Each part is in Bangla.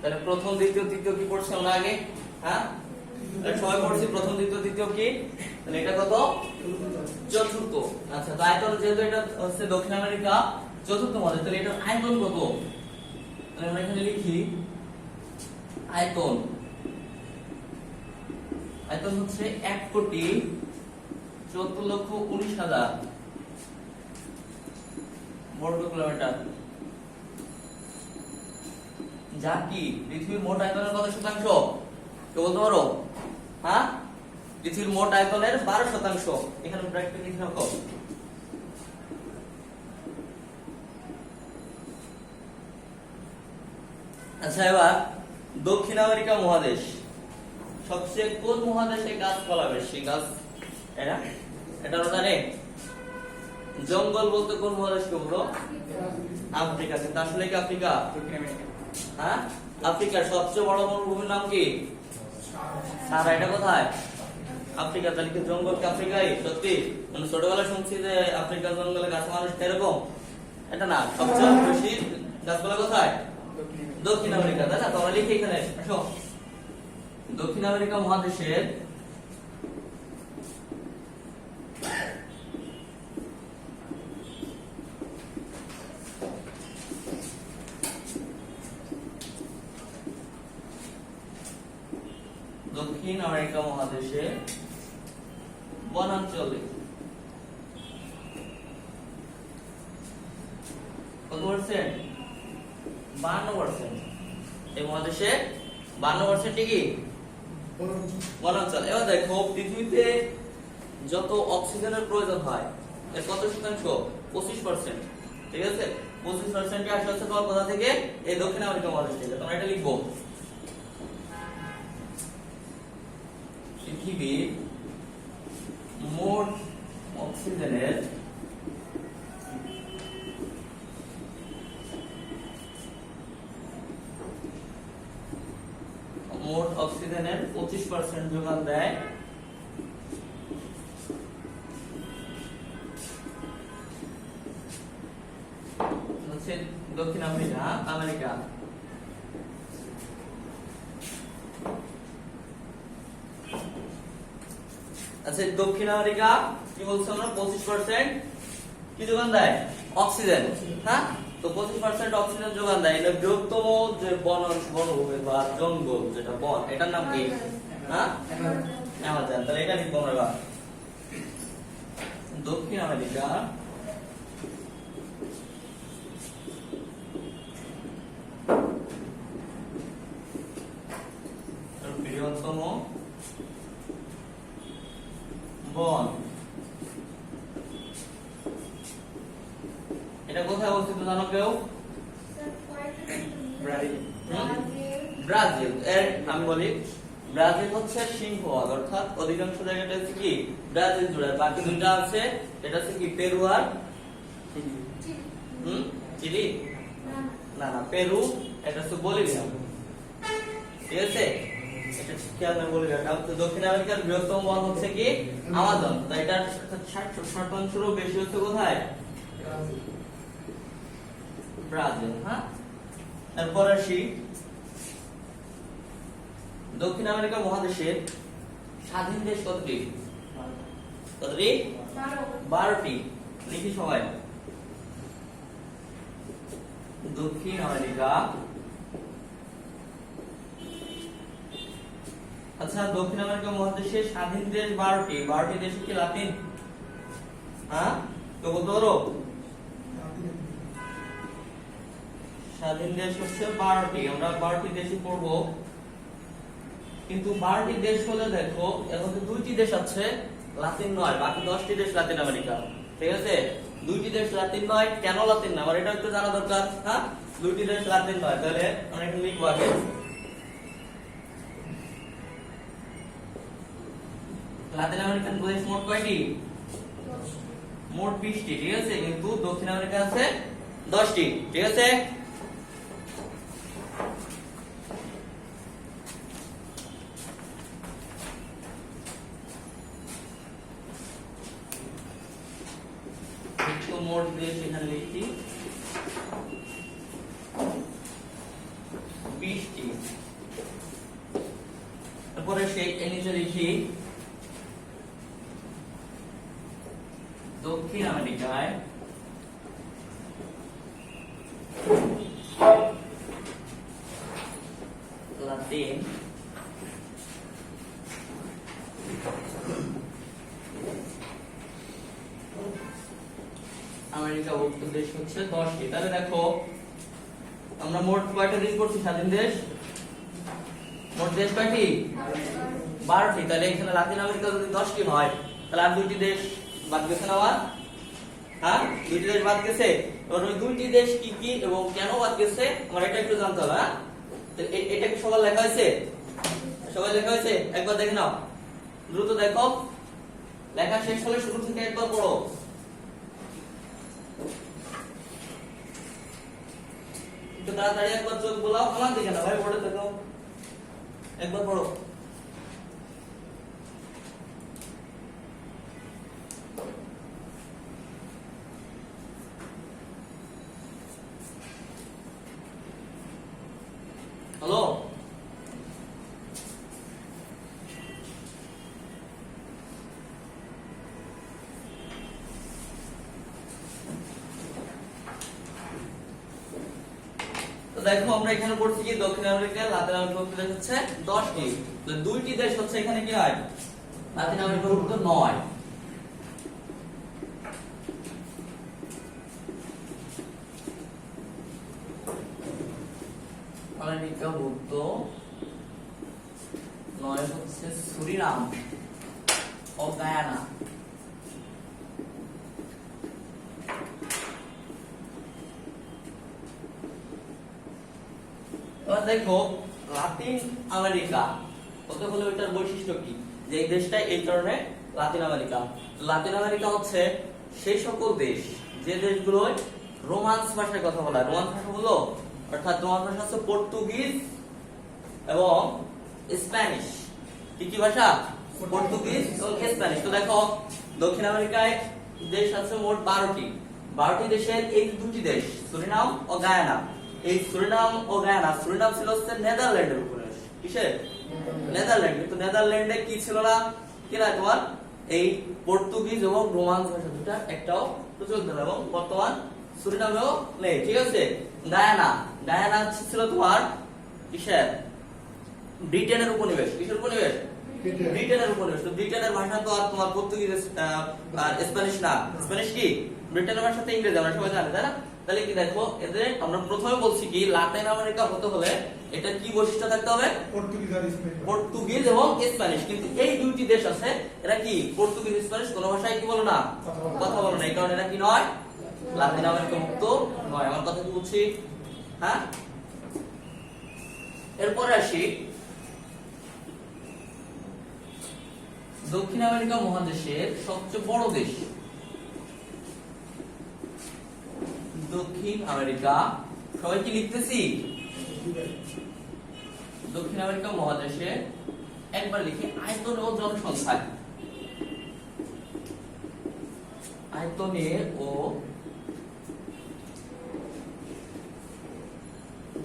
তাহলে প্রথম দ্বিতীয় তৃতীয় কি পড়ছি আমরা আগে? হ্যাঁ, সবাই পড়ছি প্রথম দ্বিতীয় তৃতীয় কি? তাহলে এটা কত? চতুর্থ। আচ্ছা, তো আয়তন যেহেতু এটা হচ্ছে দক্ষিণ আমেরিকা চতুর্থ মহাদেশ, তাহলে এটার আয়তন কত? তাহলে আমরা এখানে লিখি আয়তন। আয়তন হচ্ছে 1,14,19,000 বর্গ কিলোমিটার, যা কি পৃথিবীর মোট আয়তনের কত শতাংশ? কেউ বলতে পারো? হ্যাঁ, পৃথিবীর মোট আয়তনের 12%। এখানে ব্র্যাকেটে লিখে রাখো। আচ্ছা, এবার দক্ষিণ আমেরিকা মহাদেশ, সবচেয়ে কোন মহাদেশে গাছপালা বেশি? গাছ এটা জানে? জঙ্গল বলতে কোন মহাদেশকে বলো? আফ্রিকা। কিন্তু আসলে কি আফ্রিকা? হ্যাঁ, আফ্রিকার সবচেয়ে বড় মরুভূমির নাম কি? সাহারা। এটা কোথায়? আফ্রিকা। তাহলে কি জঙ্গল কি আফ্রিকায়? সত্যি? মানে ছোটবেলায় শুনছি যে আফ্রিকার জঙ্গলে গাছ মানুষ এরকম, এটা না। সবচেয়ে বেশি গাছপালা কোথায়? দক্ষিণ আমেরিকা, তাই না? তোমরা লিখে এখানে আসো। দক্ষিণ আমেরিকা মহাদেশের দক্ষিণ আমেরিকা মহাদেশে বনাঞ্চলে কত পার্সেন্ট? 52%। এই মহাদেশে 52% কি বনাঞ্চল। এবার দেখো, পৃথিবীতে যত অক্সিজেনের প্রয়োজন হয় এর কত শতাংশ? 25%। ঠিক আছে, 25% আসে হচ্ছে তোমার কোথা থেকে? এই দক্ষিণ আমেরিকা মহাদেশ থেকে। তোমরা এটা লিখবো, পৃথিবীর মোট অক্সিজেনের মোট অক্সিজেনের 25% যোগান দেয় হচ্ছে দক্ষিণ আমেরিকা। আচ্ছা, দক্ষিণ আমেরিকা কি বলছে আমরা? 25% কি যোগান দেয়? অক্সিজেন। হ্যাঁ, তো 25% অক্সিজেন যোগান দেয়। এটা বৃহত্তম যে বনভূমি বা জঙ্গল, যেটা বন, এটার নাম কি? হ্যাঁ, অ্যামাজন। তাহলে এটা লিখবো আমরা। দক্ষিণ আমেরিকা বৃহত্তম বন। এটা কোথায় অবস্থিত জানো কেউ? ব্রাজিল। আমি বলি, ব্রাজিল হচ্ছে সিংহভাগ, অর্থাৎ অধিকাংশ জায়গাটা হচ্ছে কি ব্রাজিল জুড়ে। বাকি দুইটা আছে, এটা হচ্ছে কি পেরু আর চিলি। না, পেরু। এটা হচ্ছে বলিভিয়া। ঠিক আছে, দক্ষিণ আমেরিকার বৃহত্তম বন হচ্ছে কি আমাজন। তাই এটার 60%-ও বেশি হচ্ছে কোথায়? ব্রাজিল। হ্যাঁ, এরপর আসি দক্ষিণ আমেরিকা মহাদেশের স্বাধীন দেশ কতটি? 12টি। লিখি সবাই। দক্ষিণ আমেরিকা। আচ্ছা, দক্ষিণ আমেরিকা মহাদেশের স্বাধীন দেশ 12টি। 12টি দেশ কি লাতিন? হ্যাঁ, তো বলতে পারো? স্বাধীন দেশ হচ্ছে 12টি। আমরা 12টি দেশই পড়বো, কিন্তু 12টি দেশ হলে দেখো এর মধ্যে 2টি দেশ আছে লাতিন নয়, বাকি 10টি দেশ লাতিন আমেরিকা। ঠিক আছে, 2টি দেশ লাতিন নয়। কেন লাতিন না, আমার এটা একটু জানা দরকার। হ্যাঁ, 2টি দেশ লাতিন নয়, তাহলে আমরা একটু লিখবো আগে। লাতিন আমেরিকান দেশ মোট কয়টি? মোট 20টি। ঠিক আছে, কিন্তু দক্ষিণ আমেরিকা আছে 10টি। ঠিক আছে, মোট দেশ এখানে লিখি 20টি। এরপরে সেই নিচে লিখি দক্ষিণ আমেরিকায় লাতিন আমেরিকা ভুক্ত দেশ হচ্ছে 10টি। তাহলে দেখো আমরা মোট কয়টা দেশ পড়ছি? স্বাধীন দেশ। মোট দেশ কয়টি? 12টি। তাহলে এখানে লাতিন আমেরিকা যদি 10টি হয় তাহলে আর 2টি দেশ বাদ গেছে না? আবার হ্যাঁ 2টি দেশ বাদ গেছে। এবার ওই 2টি দেশ কি কি এবং কেন বাদ গেছে আমার এটা একটু জানতে হবে। হ্যাঁ এটা কি সবার লেখা হয়েছে? সবাই লেখা হয়েছে? একবার দেখে নাও, দ্রুত দেখো, লেখা শেষ হলে শুরু থেকে একবার পড়ো। একটু তাড়াতাড়ি একবার চোখ বোলাও, আমার দিকে না ভাই, পড়ে দেখো, একবার পড়ো। হ্যালো, তো দেখো আমরা এখানে পড়ছি কি দক্ষিণ আমেরিকা লাতিন আমেরিকা দেশ হচ্ছে 10টি। তো 2টি দেশ হচ্ছে এখানে কি হয়? লাতিন আমেরিকার ভুক্ত নয়। আমেরিকা ভুক্ত নয় হচ্ছে সুরিনাম ও গায়ানা। এবার দেখো লাতিন আমেরিকা বলতে হলে ওইটার বৈশিষ্ট্য কি, যে এই দেশটা এই কারণে লাতিন আমেরিকা। লাতিন আমেরিকা হচ্ছে সেই সকল দেশ যে দেশগুলো রোমান্স ভাষায় কথা বলা হয়। রোমান্স ভাষা হলো অর্থাৎ রোমান্স ভাষা হচ্ছে পর্তুগিজ এবং স্প্যানিশ। কি কি ভাষা? পর্তুগিজ এবং স্প্যানিশ। তো দেখো দক্ষিণ আমেরিকায় দেশ আছে মোট 12টি। 12টি দেশের এই 2টি দেশ সুরিনাম ও গায়ানা। এই সুরিনাম ও গায়ানা, সুরিনাম ছিল হচ্ছে নেদারল্যান্ডের উপনিবেশ। কিসের? নেদারল্যান্ড। কিন্তু নেদারল্যান্ডে কি ছিল না, কি না তোমার এই পর্তুগিজ এবং রোমান্স ভাষা দুটা একটাও প্রচলিত না, এবং বর্তমান সুরিনামেও নেই। ঠিক আছে। গায়ানা, গায়ানা ছিল তোমার কিসের? ব্রিটেনের উপনিবেশ। কিসের উপনিবেশ? ব্রিটেনের উপনিবেশ। তো ব্রিটেনের ভাষা তো আর তোমার পর্তুগিজ আর স্প্যানিশ না। স্প্যানিশ কি? ব্রিটেনের ভাষা তো ইংরেজি, আমরা সবাই জানি, তাই না? তাহলে কি দেখো এদের আমরা প্রথমে বলছি কি লাতিন আমেরিকা হতে হলে এটা কি বৈশিষ্ট্য থাকতে হবে? পর্তুগিজ এবং স্প্যানিশ। কিন্তু এই 2টি দেশ আছে এরা কি পর্তুগিজ স্প্যানিশ কোন ভাষায় কি বলে না, কথা বলে না। এই কারণে এরা কি নয়? লাতিন আমেরিকা মুক্ত নয়। আমার কথা কি বলছি? হ্যাঁ, এরপরে আসি দক্ষিণ আমেরিকা মহাদেশের সবচেয়ে বড় দেশ। দক্ষিণ আমেরিকা সবাই কি লিখতেছি? দক্ষিণ আমেরিকা মহাদেশে একবার লিখে আয়তন ও জনসংখ্যায়। আয়তনে ও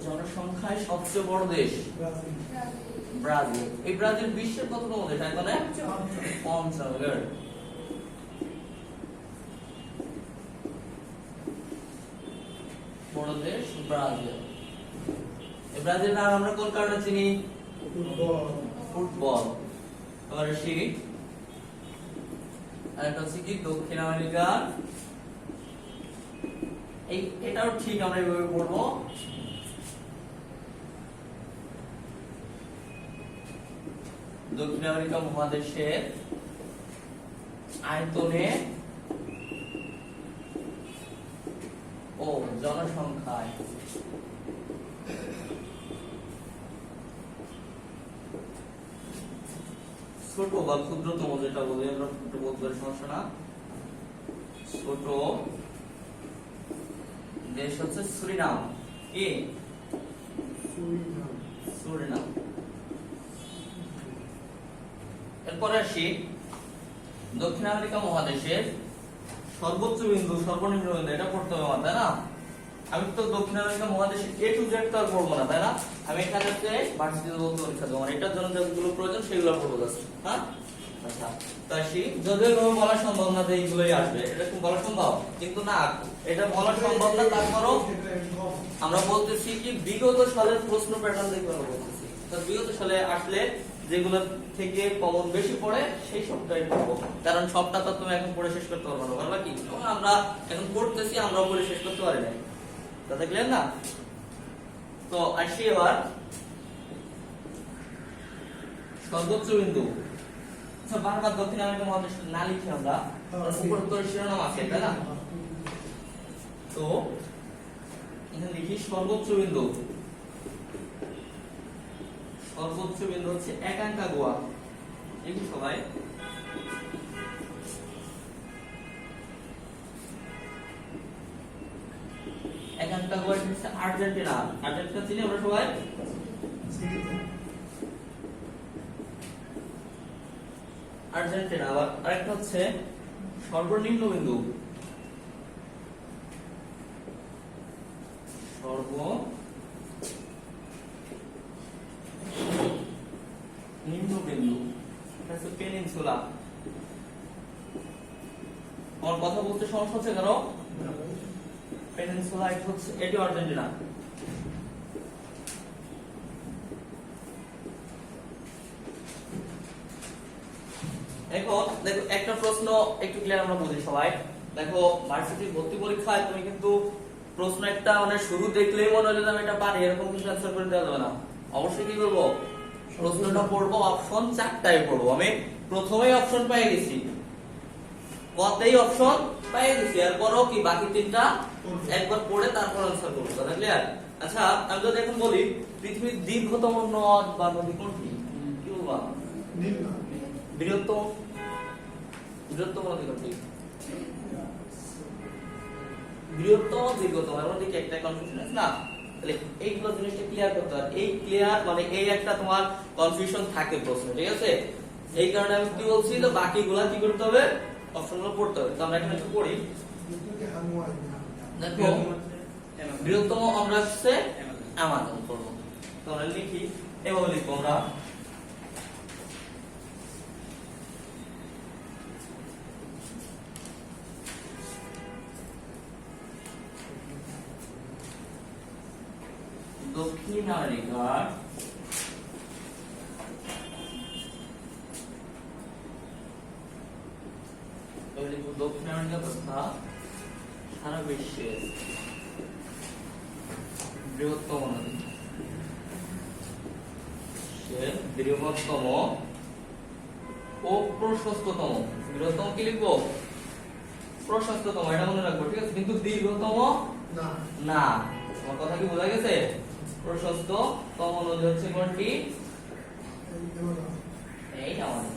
জনসংখ্যায় সবচেয়ে বড় দেশ ব্রাজিল। এই ব্রাজিল বিশ্বের কততম দেশ আয়তনে? ৫ম। বড় দেশ ব্রাজিল। এই ব্রাজিল নাম আমরা কোন কারণে চিনি? ফুটবল। আবার আসি আরেকটা হচ্ছে কি দক্ষিণ আমেরিকা। এটাও ঠিক আমরা এইভাবে পড়বো। দক্ষিণ আমেরিকা মহাদেশের আয়তনে ও জনসংখ্যায় ছোট বা ক্ষুদ্রতম, যেটা বলি আমরা ছোট বলতে সমস্যা না, ছোট দেশ হচ্ছে সুরিনাম। কি? সুরিনাম। এরপরে আসি দক্ষিণ আমেরিকা মহাদেশের সর্বোচ্চ বিন্দু সর্বনিম্ন বিন্দু, এটা পড়তে হবে মাথায় না। আমি তো দক্ষিণ আমেরিকা মহাদেশে এ টু জেড তো আর পড়বো না, তাই না? আমি এখানে ভার্সিটিতে বলতে পরীক্ষা দেবো, এটার জন্য যেগুলো প্রয়োজন সেগুলো পড়বো জাস্ট। হ্যাঁ, আচ্ছা, তাই যদিও এভাবে বলা সম্ভব না যে এইগুলোই আসবে, এটা কি বলা সম্ভব? কিন্তু না, এটা বলা সম্ভব না, তারপরও আমরা বলতেছি কি বিগত সালের প্রশ্ন প্যাটার্ন দেখে আমরা বলতেছি। তো বিগত সালে আসলে যেগুলো থেকে কমন বেশি পড়ে সেই সবটাই পড়বো, কারণ সবটা তো তুমি এখন পড়ে শেষ করতে পারবো না, পারবা কি? আমরা এখন পড়তেছি, আমরা পড়ে শেষ করতে পারি না, কথা ক্লিয়ার না? তো আসি এবার সর্বোচ্চ বিন্দু। আচ্ছা, বারবার দক্ষিণ আমেরিকা মহাদেশ না লিখি আমরা, উপরোত্তর শিরোনাম আছে, তাই না? তো এখানে লিখি সর্বোচ্চ বিন্দু। সর্বোচ্চ বিন্দু হচ্ছে অ্যাকাঙ্কাগুয়া। লিখি সবাই। অ্যাকাঙ্কাগুয়া হচ্ছে আর্জেন্টিনা। আর্জেন্টিনা চিনি আমরা সবাই? আর্জেন্টিনা। আবার আরেকটা হচ্ছে সর্বনিম্ন বিন্দু। সর্বনিম্ন বিন্দু এটা হচ্ছে পেনিনসুলা। আমার কথা বলতে সমস্যা হচ্ছে কেন? পেনিনসুলা এটা হচ্ছে, এটি আর্জেন্টিনা। এখন দেখো একটা প্রশ্ন একটু ক্লিয়ার আমরা বুঝি সবাই। দেখো ভার্সিটি ভর্তি পরীক্ষায় তুমি কিন্তু প্রশ্ন একটা মানে শুরু দেখলেই মনে হলো আমি এটা পারি, এরকম কিছু অ্যানসার করে দেওয়া যাবে না। অবশ্যই কি করবো, প্রশ্নটা পড়বো, অপশন 4টাই পড়বো। আমি প্রথমেই অপশন পেয়ে গেছি, কতেই অপশন পেয়ে গেছি, এরপরও কি বাকি 3টা একবার পড়ে তারপর অ্যানসার করবো, কথা ক্লিয়ার? আচ্ছা, আমি যদি এখন বলি পৃথিবীর দীর্ঘতম নদ বা নদী কোনটি, কি বলবা? বৃহত্তম নদী কোনটি? বৃহত্তম, দীর্ঘতম, এর মধ্যে কি একটা কনফিউশন আছে না? তাহলে এইগুলো জিনিসটা ক্লিয়ার করতে হবে। এই ক্লিয়ার মানে এই একটা তোমার কনফিউশন থাকে প্রশ্ন, ঠিক আছে? এই কারণে আমি কি বলছি, তো বাকিগুলা কি করতে হবে, অপশনগুলো পড়তে হবে। তো আমরা এখানে একটু পড়ি। দেখো বৃহত্তম আমরা হচ্ছে আমাজন করব। তো আমরা লিখি, এভাবে লিখবো আমরা। দক্ষিণ আমেরিকার দক্ষিণ আমেরিকা তথা সারা বিশ্বের বৃহত্তম নদী, বৃহত্তম ও প্রশস্ততম। বৃহত্তম কি লিখবো? প্রশস্ততম, এটা মনে রাখবো, ঠিক আছে? কিন্তু দীর্ঘতম না। আমার কথা কি বোঝা গেছে? প্রশস্ততম নদী হচ্ছে কোনটি? এইটা আমাদের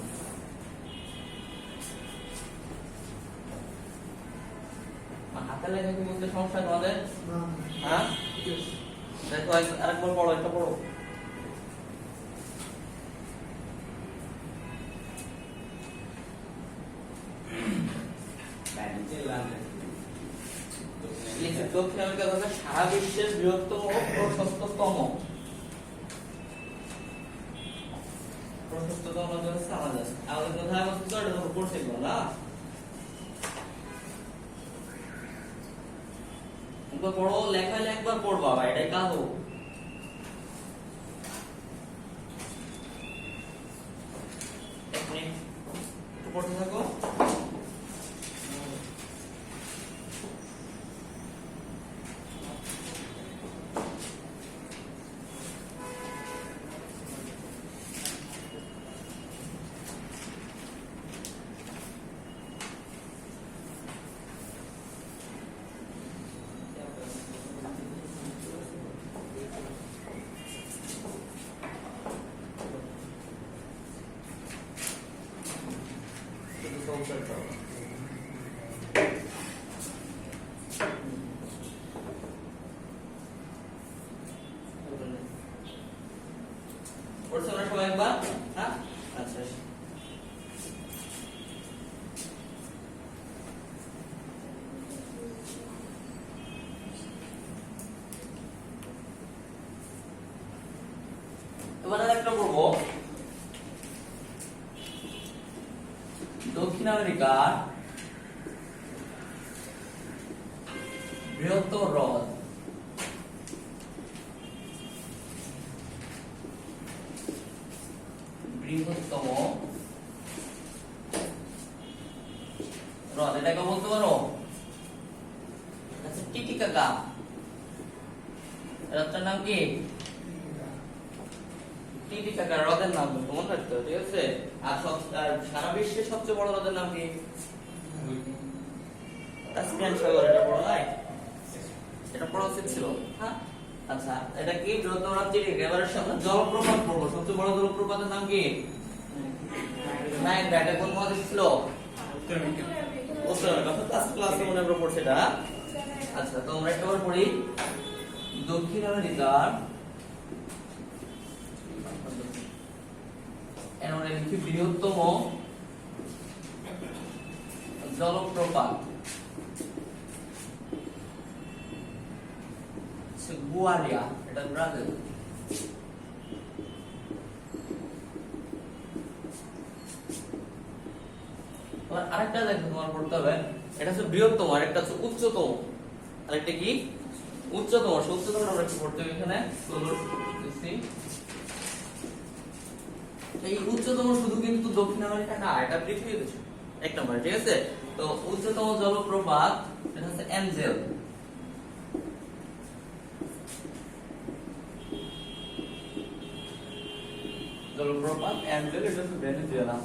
হাতে লেখা কি বলতে সমস্যা তোমাদের? হ্যাঁ, দেখো আরেকবার পড়ো, একটা পড়ো। দক্ষিণ আমেরিকা তথা সারা বিশ্বের বৃহত্তম ও প্রশস্ততম নদী হচ্ছে আমাদের। আমাদের কোথায় অবস্থিত? এটা তো পড়ছে না, তো পড়ো, লেখালে একবার পড়বা, এটাই কাজ। একটু পড়তে থাকো। পড়ছো না সবাই একবার? হ্যাঁ, আচ্ছা। দক্ষিণ আমেরিকার বৃহত্তম হ্রদ এটাকে বলতে পারো? আচ্ছা, টিটিকাকা। হ্রদটার নাম কি? টিটিকাকা হ্রদের নাম মনে রাখতে হবে, ঠিক আছে? আর সারা বিশ্বের সবচেয়ে বড় হ্রদের নাম কি? কাস্পিয়ান সাগর। এটা বড় নয়? এটা বড় ছিল। হ্যাঁ, আচ্ছা, এটা কি বৃহত্তম হ্রদ টিটিকাকা। এবারে আমরা জলপ্রপাত পড়বো। সবচেয়ে বড় জলপ্রপাতের নাম কি? নায়াগ্রা। এটা কোন মহাদেশ ছিল? উত্তর আমেরিকা। ক্লাস ক্লাসে মনে আমরা পড়ছি এটা। আচ্ছা, তো আমরা একবার পড়ি। দক্ষিণ আমেরিকার বৃহত্তম জলপ্রপাত গুয়ারিয়া। এটা ব্রাজিল। আরেকটা দেখো তোমার পড়তে হবে। এটা হচ্ছে বৃহত্তম, আরেকটা হচ্ছে উচ্চতম। আরেকটা কি? উচ্চতম। উচ্চতম আমরা কি পড়তে হবে এখানে? এই উচ্চতম শুধু কিন্তু দক্ষিণ আমেরিকা না, এটা পৃথিবীতে এক নম্বরে, ঠিক আছে? তো উচ্চতম জলপ্রপাত এটা হচ্ছে এঞ্জেল। জলপ্রপাত এঞ্জেল, এটা হচ্ছে ভেনেজুয়েলা।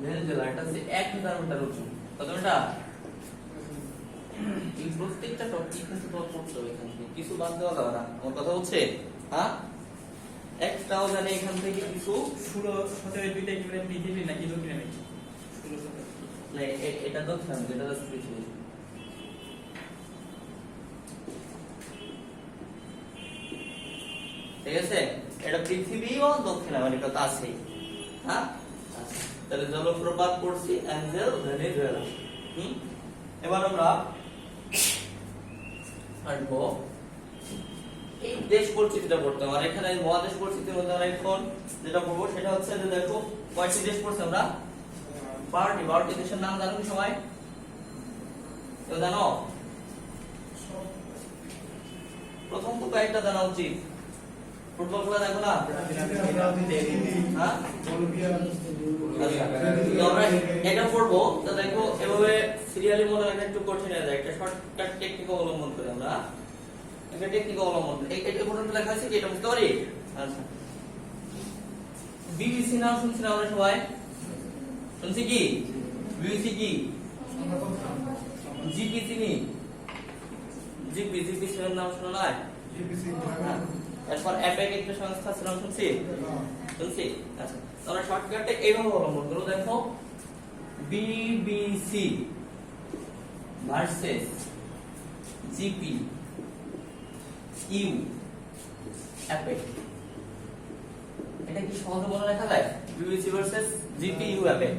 ভেনেজুয়েলা এটা হচ্ছে 1000 মিটার উঁচু। কত মিটার? এই প্রত্যেকটা টপিক কিন্তু তোমার পড়তে হবে এখান থেকে, কিছু বাদ দেওয়া যাবে না। আমার কথা হচ্ছে, হ্যাঁ, একটাও জানে এখান থেকে কিছু 16-17 দুইটা কি মানে পৃথিবী নাকি দক্ষিণ আমেরিকা? 16-17 না, এটা দক্ষিণ আমেরিকা, এটা হচ্ছে পৃথিবী। ঠিক আছে, এটা পৃথিবীও দক্ষিণ আমেরিকা তো আছেই। হ্যাঁ, তাহলে জলপ্রপাত পড়ছি এঞ্জেল, ভেনেজুয়েলা। এবার আমরা আসবো এই দেশ পরিচিতিটা পড়তে হবে। আর এখানে মহাদেশ পরিচিতির মধ্যে আমরা এখন যেটা পড়বো সেটা হচ্ছে যে দেখো কয়টি দেশ পড়ছি আমরা? 12টি দেশের নাম জানো কি সবাই? কেউ জানো? প্রথম তো কয়েকটা জানা উচিত। ফুটবল খেলা দেখো না? হ্যাঁ, আমরা এটা পড়বো। তো দেখো এভাবে সিরিয়ালি মনে রাখা একটু কঠিন হয়ে যায়। একটা শর্টকাট টেকনিক অবলম্বন করি আমরা। একটা টেকনিক অবলম্বন, এটা পর্যন্ত লেখা আছে কি? এটা বুঝতে পারি? আচ্ছা, বিবিসি নাম শুনছি না আমরা সবাই? শুনছি কি? বিবিসি কি? জিপি চিনি? জিপি এর নাম শোনা নাই? এরপর অ্যাপেক একটা সংস্থা ছিল, শুনছি? শুনছি। আচ্ছা, আমরা শর্টকাটে এইভাবে অবলম্বন করব। দেখো বিবিসি ভার্সেস জিপি ইউ অ্যাপেক। এটা কি সহজে বলে লেখা যায়? বিবিসি ভার্সেস জিপি ইউ অ্যাপেক।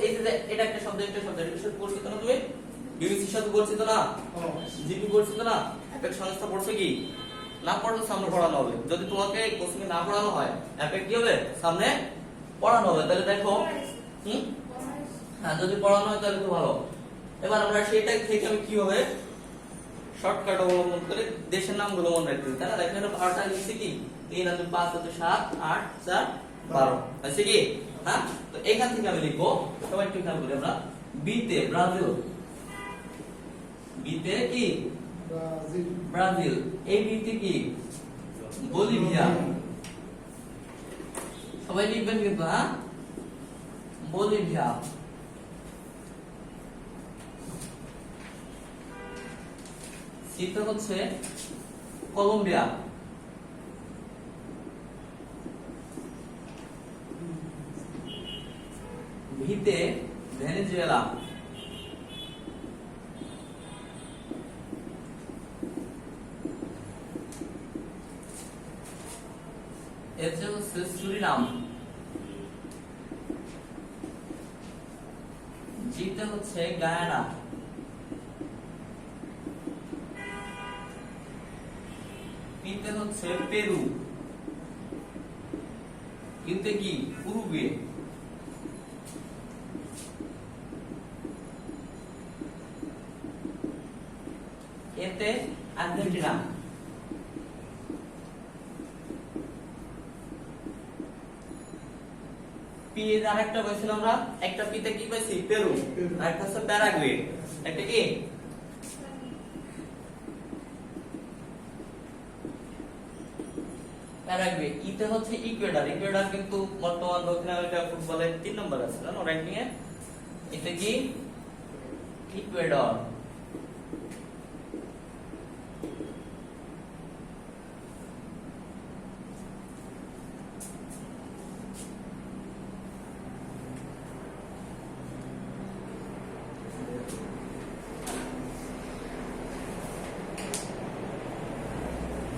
এই যে এটা একটা শব্দ, একটা শব্দ, এটা সাথে পরিচিত না তুমি? বিবিসির সাথে পরিচিত না? জিপি পরিচিত না? অ্যাপেক সংস্থা পড়ছো কি? না পড়লে সামনে পড়ানো হবে। যদি তোমাকে কোচিং না পড়ানো হয়, অ্যাপেক কি হবে? সামনে পড়ানো হবে। তাহলে দেখো, হ্যাঁ, যদি পড়ানো হয় তাহলে তো ভালো। এবার আমরা সেটা থেকে আমি কি হবে শর্টকাট অবলম্বন করে দেশের নামগুলো মনে রাখতে হবে, তাই না? দেখেন 12টা লিখছি কি? 3 আর 2 5 আর 2 7 8 4 12 আছে কি? হ্যাঁ, তো এখান থেকে আমি লিখবো, সবাই একটু খেয়াল করি আমরা। বি তে ব্রাজিল, বি তে কি? ব্রাজিল। এই বি তে কি? বলিভিয়া। সবাই লিখবেন কিন্তু, হ্যাঁ, বলিভিয়া। সিতে হচ্ছে কলম্বিয়া। ভিতে ভেনেজুয়েলা। এতে হচ্ছে সুরিনাম। জিতে হচ্ছে গায়ানা। পিতে হচ্ছে পেরু, ইউতে কি উরুগুয়ে, এতে আর্জেন্টিনা, পি এর আরেকটা পাইছিলাম আমরা, একটা পিতে কি পাইছি পেরু, আর একটা হচ্ছে প্যারাগুয়ে, একটা কি প্যারাগুয়ে, ইতে হচ্ছে ইকুয়েডর, ইকুয়েডর কিন্তু বর্তমান দক্ষিণ আমেরিকা ফুটবলের 3 নম্বর আছে জানো র‍্যাঙ্কিং এ, এটা কি ইকুয়েডর।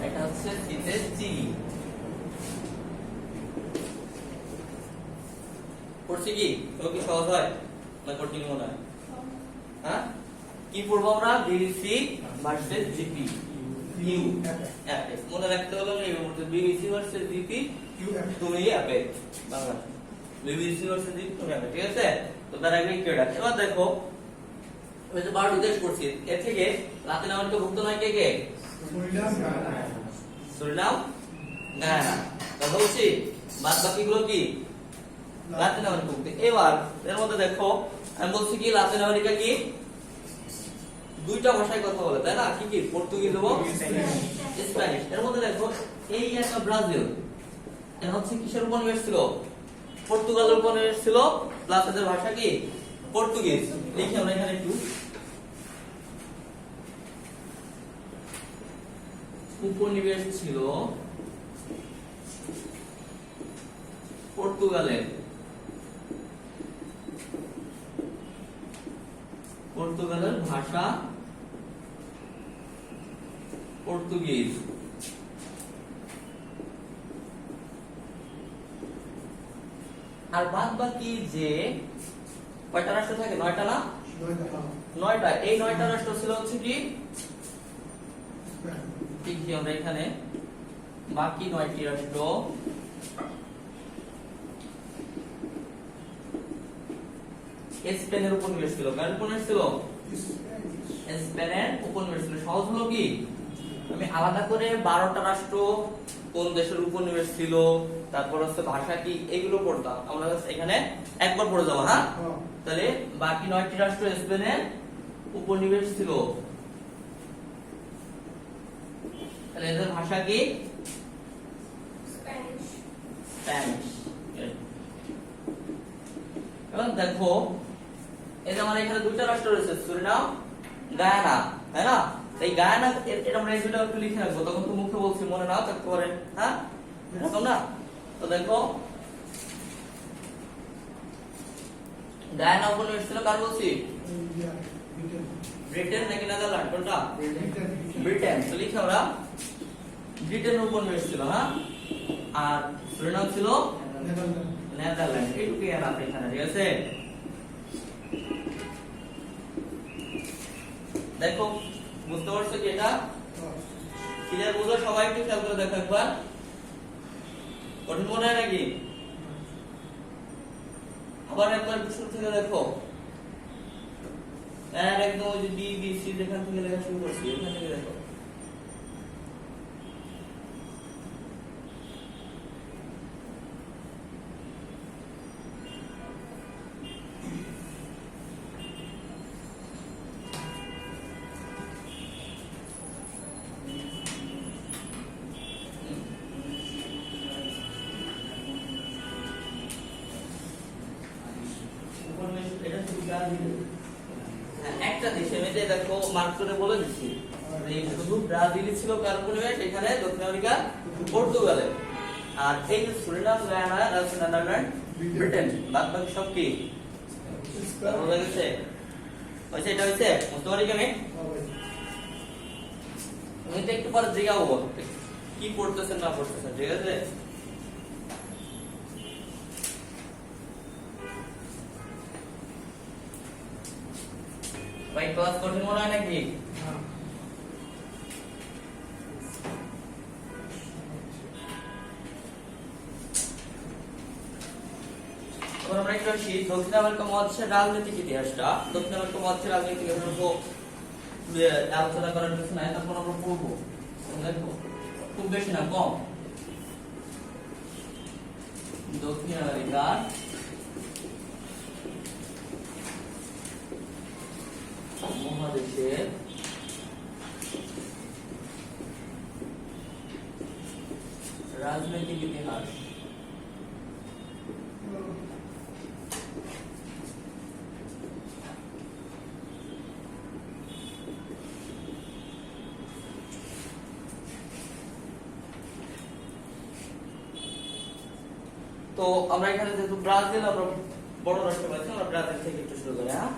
এটা হচ্ছে সিতে চিলি। পড়ছি কি এগুলো কি সহজ হয় না কঠিন মনে হয়? হ্যাঁ, কি পড়বো আমরা? BBC versus GP, U F, মনে রাখতে হলো না এই মুহূর্তে বিবিসি ভার্সেস জিপি, তুমি F Bangla, BBC versus GP তুমি এফ, ঠিক আছে? তো তার আগে কি এটা এবার দেখো, ওই যে 12 দেশ করছি, এর থেকে লাতিন আমেরিকা ভুক্ত নয় কে কে? সুরিনাম, গায়ানা, কথা বলছি, বাদ বাকিগুলো কি লাতিন আমেরিকা ভুক্ত। এবার এর মধ্যে দেখো আমি বলছি কি লাতিন আমেরিকা কি দুইটা ভাষায় কথা বলে, তাই না? কি কি? পর্তুগিজ এবং স্প্যানিশ। এর মধ্যে দেখো এই একটা ব্রাজিল, এটা হচ্ছে কিসের উপনিবেশ ছিল? পর্তুগালের উপনিবেশ ছিল, প্লাস এদের ভাষা কি পর্তুগিজ। লিখি আমরা এখানে একটু, উপনিবেশ ছিল পর্তুগালের, পর্তুগালের ভাষা পর্তুগিজ। আর বাদ বাকি যে কয়টা রাষ্ট্র থাকে? 9টা না? 9টা। এই 9টা রাষ্ট্র ছিল হচ্ছে কি লিখি আমরা এখানে, বাকি 9টি রাষ্ট্র স্পেনের উপনিবেশ ছিল। কার উপনিবেশ ছিল? স্পেনের উপনিবেশ ছিল। সহজ হলো কি আমি আলাদা করে 12টা রাষ্ট্র কোন দেশের উপনিবেশ ছিল, তারপর হচ্ছে ভাষা কি, এগুলো পড়তাম আমরা এখানে একবার পড়ে যাবো। হ্যাঁ, তাহলে বাকি 9টি রাষ্ট্র স্পেনের উপনিবেশ ছিল, তাহলে এদের ভাষা কি স্প্যানিশ। এবার দেখো এই যে আমার এখানে দুইটা রাষ্ট্র রয়েছে, সুরিনাম, গায়ানা, তাই না? এই গায়ানা এটা আমরা এই দুটো একটু লিখে রাখবো, তখন তো মুখে বলছি মনে নাও থাকতে পারে। হ্যাঁ, এরকম না? তো দেখো গায়ানা উপনিবেশ ছিল কার বলছি? ব্রিটেন নাকি নেদারল্যান্ড? কোনটা? ব্রিটেন। তো লিখি আমরা ব্রিটেনের উপনিবেশ ছিল। হ্যাঁ, আর সুরিনাম ছিল নেদারল্যান্ড। এইটুকু আর আপনি এখানে, ঠিক আছে? দেখো বুঝতে পারছো কি এটা ক্লিয়ার? বুঝো সবাই, একটু খেয়াল করে দেখো একবার, কঠিন মনে হয় নাকি? আবার একবার শুরু থেকে দেখো, একদম ওই যে বিবিসি যেখান থেকে লেখা শুরু করছি ওখান থেকে দেখো। একটা দেশের মধ্যে দেখো মার্ক করে বলে দিচ্ছি, শুধু ব্রাজিলই ছিল কার উপনিবেশ, এখানে দক্ষিণ আমেরিকা পর্তুগালে, আর এই যে সুরিনাম, গায়ানা, নেদারল্যান্ড, ব্রিটেন, বাদ বাকি সব কি বোঝা গেছে? হয়েছে? এটা হয়েছে? বুঝতে পারি কেন? আমি তো একটু পরে জিজ্ঞাবো কি পড়তেছেন না পড়তেছেন, ঠিক আছে? ভাই ক্লাস কঠিন মনে হয় নাকি? আসি দক্ষিণ আমেরিকা মহাদেশের রাজনৈতিক ইতিহাসটা। দক্ষিণ আমেরিকা মহাদেশের রাজনৈতিক ইতিহাস আলোচনা করার কিছু নাই, তারপর আমরা পড়বো। দেখো খুব বেশি না, কম। দক্ষিণ আমেরিকার মহাদেশের রাজনৈতিক ইতিহাস। তো আমরা এখানে যেহেতু ব্রাজিল আমরা বড় রাষ্ট্র পাচ্ছি, আমরা ব্রাজিল থেকে একটু শুরু করি। হ্যাঁ,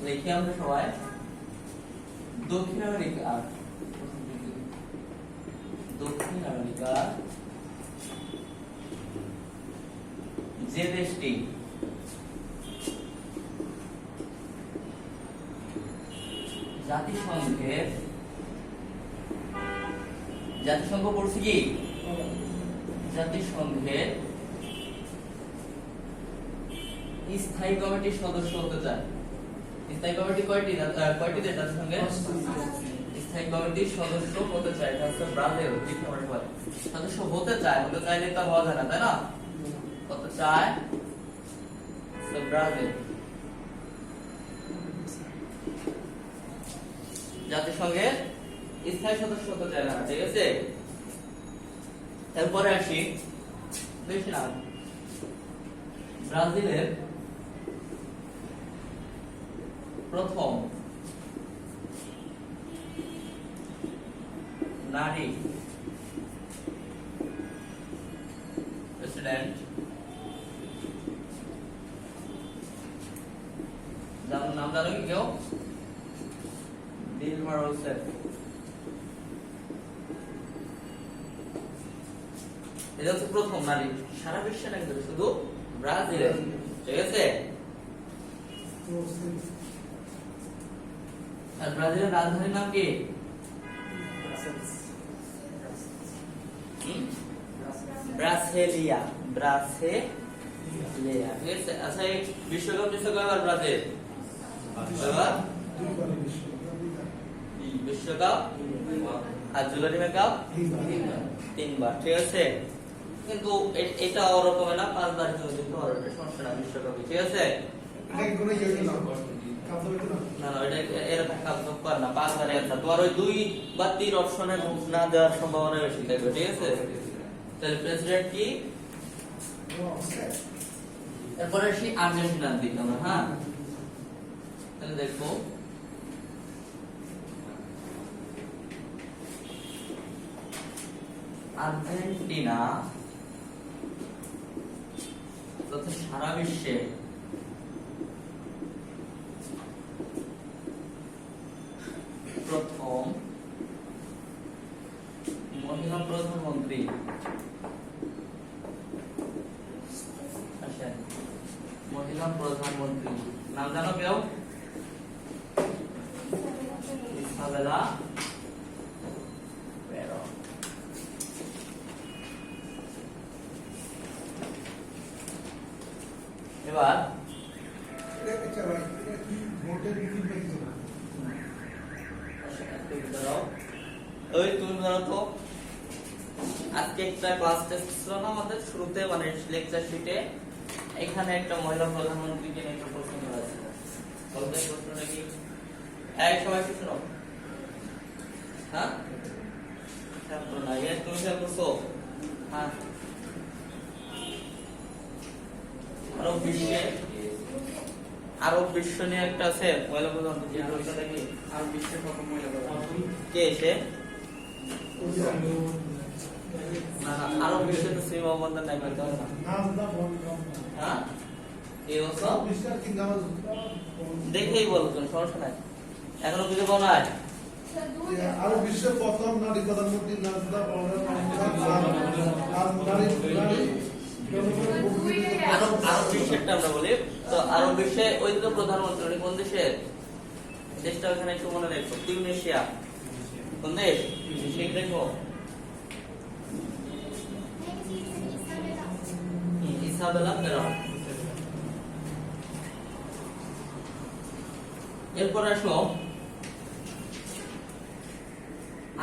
দেখি আমরা সবাই দক্ষিণ আমেরিকা, দক্ষিণ আমেরিকা যে দেশটি জাতিসংঘ পড়ছি কি, জাতিসংঘের স্থায়ী কমিটির সদস্য হতে চায়। স্থায়ী কমিটি কয়টি দেশ জাতিসংঘের স্থায়ী কমিটির সদস্য হতে চায়? এটা হচ্ছে ব্রাজিল। সদস্য হতে চায়, হতে চাইলে তা হওয়া যায় না, তাই না? হতে চায় ব্রাজিল জাতিসংঘের স্থায়ী সদস্য হতে চায় না, ঠিক আছে? এরপরে আসি বেশি না, ব্রাজিলের প্রথম নারী প্রেসিডেন্ট, যার নাম জানো কি কেউ? দিলমা রুসেফ। এটা হচ্ছে প্রথম নারী, সারা বিশ্বে না কিন্তু, শুধু ব্রাজিলে, ঠিক আছে? আর ব্রাজিলের রাজধানীর নাম কি? ব্রাসেলিয়া, ব্রাসেলিয়া, ঠিক আছে? আচ্ছা, এই বিশ্বকাপ আর ব্রাজিল বিশ্বকাপ আর জুলারি কাপ 3বার, ঠিক আছে? কিন্তু এটা ওরকম না, 5বার যদি সমস্যা না, বিশ্বকাপে, ঠিক আছে? না না, এটা এরকম কাজ করে না, 5বার অ্যান্সার। তোমার ওই 2 বা 3 অপশনে না দেওয়ার সম্ভাবনা বেশি থাকবে, ঠিক আছে? তাহলে প্রেসিডেন্ট কি? এরপরে আসি আর্জেন্টিনার দিকে আমরা। হ্যাঁ, তাহলে দেখো আর্জেন্টিনা তথা সারা বিশ্বে প্রথম মহিলা প্রধানমন্ত্রী। আচ্ছা, মহিলা প্রধানমন্ত্রী নাম জানো কেউ? Isabella Peron. এবার ওই তুমি জানো তো আজকে একটা ক্লাস টেস্ট ছিল না আমাদের শুরুতে, মানে লেকচার শিটে, এখানে একটা মহিলা প্রধানমন্ত্রীকে নিয়ে একটা প্রশ্ন করা ছিল। বলতে প্রশ্নটা কি? এক সবাই কি শোনো? হ্যাঁ, ছাত্র না, তুমি খেয়াল করছো? হ্যাঁ, আরব বিশ্ব নিয়ে একটা আছে মহিলা প্রধানমন্ত্রী, প্রশ্নটা কি? আরব বিশ্বের প্রথম মহিলা প্রধানমন্ত্রী কে এসে? না না, আরব বিশ্বে তো শ্রী মোহাম্মদ নাই, বলতে হবে না। হ্যাঁ, এই বছর দেখেই বলো, তুমি সমস্যা নাই, এখনো কিছু বলো নাই। আরো বিশ্বের প্রথম নারী প্রধানমন্ত্রী আরব বিশ্বেরটা আমরা বলি তো, আরব বিশ্বে ওই তো প্রধানমন্ত্রী, উনি কোন দেশের? দেশটা ওখানে একটু মনে রাখো, টিউনিশিয়া। কোন দেশ? ঠিক দেখো, ইসাবেলা পেরন। এরপর আসো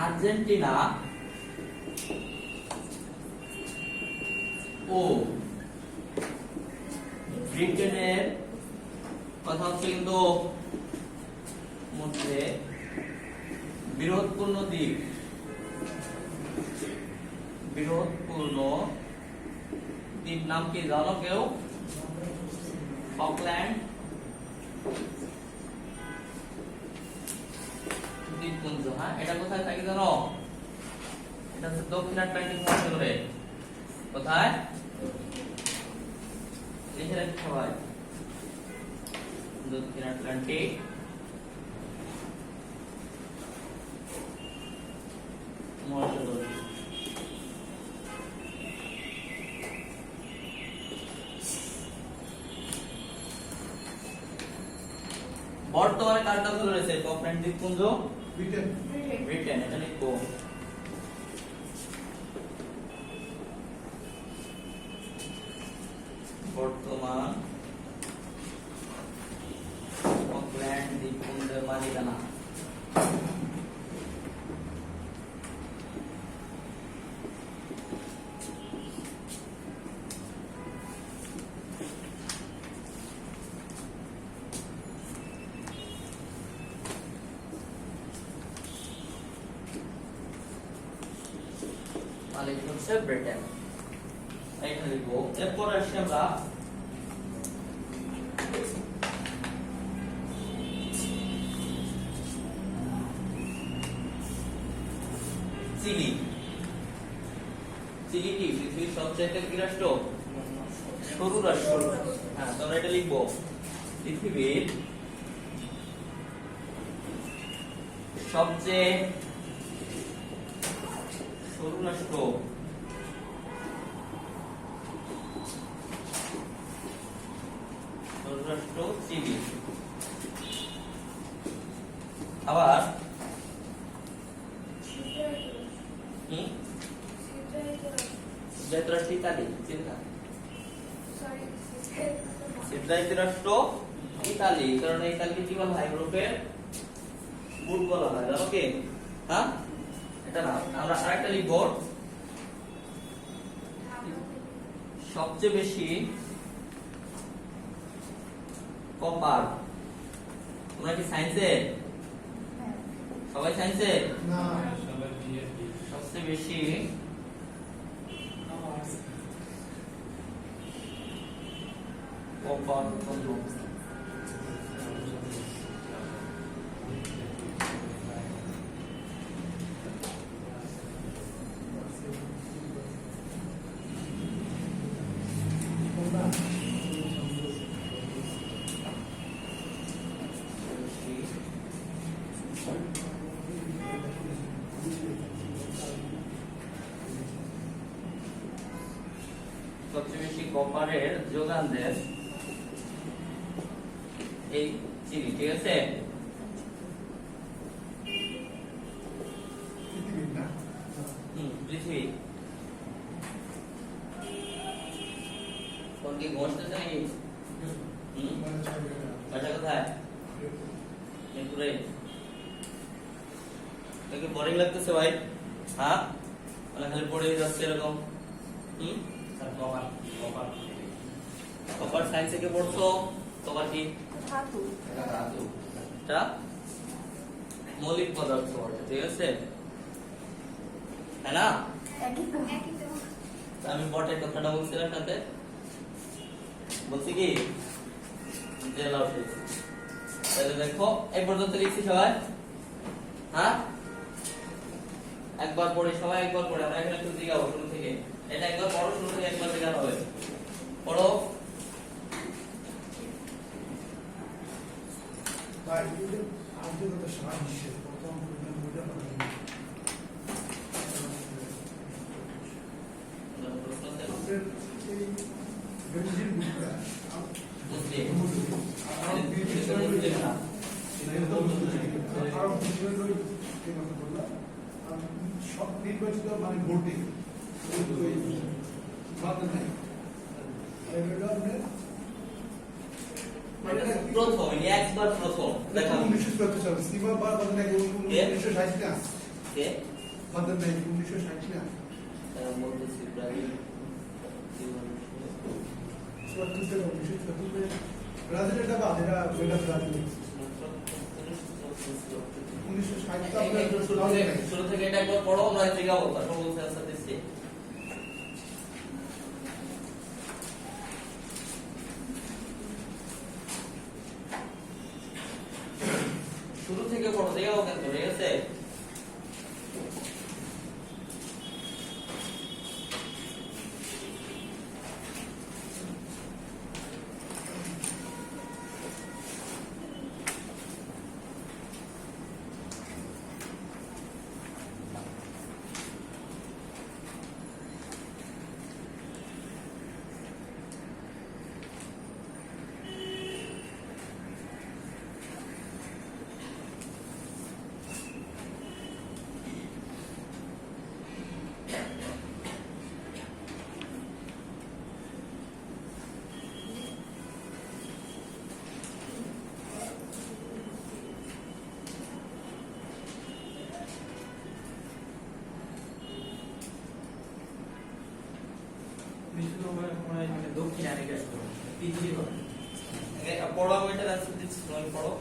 আর্জেন্টিনা ও ব্রিটেনের কথা হচ্ছে কিন্তু মধ্যে বিরোধপূর্ণ দ্বীপ নাম কি জানো কেউ? ফকল্যান্ড দ্বীপপুঞ্জ। হ্যাঁ, এটা কোথায় থাকে জানো? এটা হচ্ছে দক্ষিণ আটলান্টিক মহাসাগরে। কোথায়? লিখে রাখতে সবাই, দক্ষিণ আটলান্টিক মহাসাগর। বর্তমানে কার দখলে রয়েছে ফকল্যান্ড দ্বীপপুঞ্জ? ব্রিটেন। ব্রিটেন। এটা লিখবো। বর্তমান ফকল্যান্ড দ্বীপপুঞ্জের মালিকানা। মালিক হচ্ছে ব্রিটেন। এখানে লিখবো। এরপর আসি আমরা চিলি। চিলি কি পৃথিবীর সবচেয়ে কি রাষ্ট্র? সরু রাষ্ট্র। হ্যাঁ, তোমরা এটা লিখবো। পৃথিবীর সবচেয়ে সরু রাষ্ট্র চিলি। আবার ইতালি। রাষ্ট্র ইতালি, কারণ ইতালিকে কি বলা হয়? ইউরোপের বুট বলা হয়, জানো কি? হ্যাঁ, এটা না, আমরা আরেকটা লিখবো। সবচেয়ে বেশি কপার। তোমরা কি সায়েন্সে? সবাই সায়েন্সে? না, সবচেয়ে বেশি কপার উৎপন্ন সবচেয়ে বেশি কপারের যোগান দেয় এই চিনি। ঠিক আছে, পৃথিবী। কোন কি ঘষতেছে নাকি? বাসা কোথায়? মিরপুরে। তোকে বোরিং লাগতেছে ভাই? হ্যাঁ, মানে খালি পড়ে যাচ্ছে এরকম। কপার সায়েন্স থেকে পড়ছো? কপার কি? ধাতু। এটা মৌলিক পদার্থ। ঠিক আছে, হ্যাঁ না? আমি বটের কথাটা বলছিলাম সাথে, বলছি কি তাহলে দেখো এই পর্যন্ত লিখছি সবাই। হ্যাঁ, একবার পড়ে সবাই, একবার পড়ে। আমরা এখানে শুরু থেকে যাবো, শুরু থেকে। এটা একবার পড়ো, শুরু থেকে একবার শেখানো হবে। পড়ো। তাই আন্তর্জাতিক সারা বিশ্বে প্রথম বইটা বেনজিন বুকটা সব নির্বাচিত মানে ভোটিং বাদ নাই মানে এটা প্রথম, ইনি একবার প্রথম দেখা 1974 সালে সীমা বা বলেন নাকি 1960 না কে বলেন নাকি 1960 না বলতেছি প্রায় 74 থেকে 1974 ব্রাজিলের টা বাদ এটা ব্রাজিল 1960 টা আপনার শুরু থেকে এটা একবার পড়ো, আমরা জিজ্ঞাসা করবো তারপর বলতে আনসার দিচ্ছি। শুরু থেকে পড়ো, দেখাও কিন্তু, ঠিক আছে? দক্ষিণ আমেরিকা পৃথিবীর পড়ো, আমি এটার আনসার দিচ্ছি, তুমি পড়ো।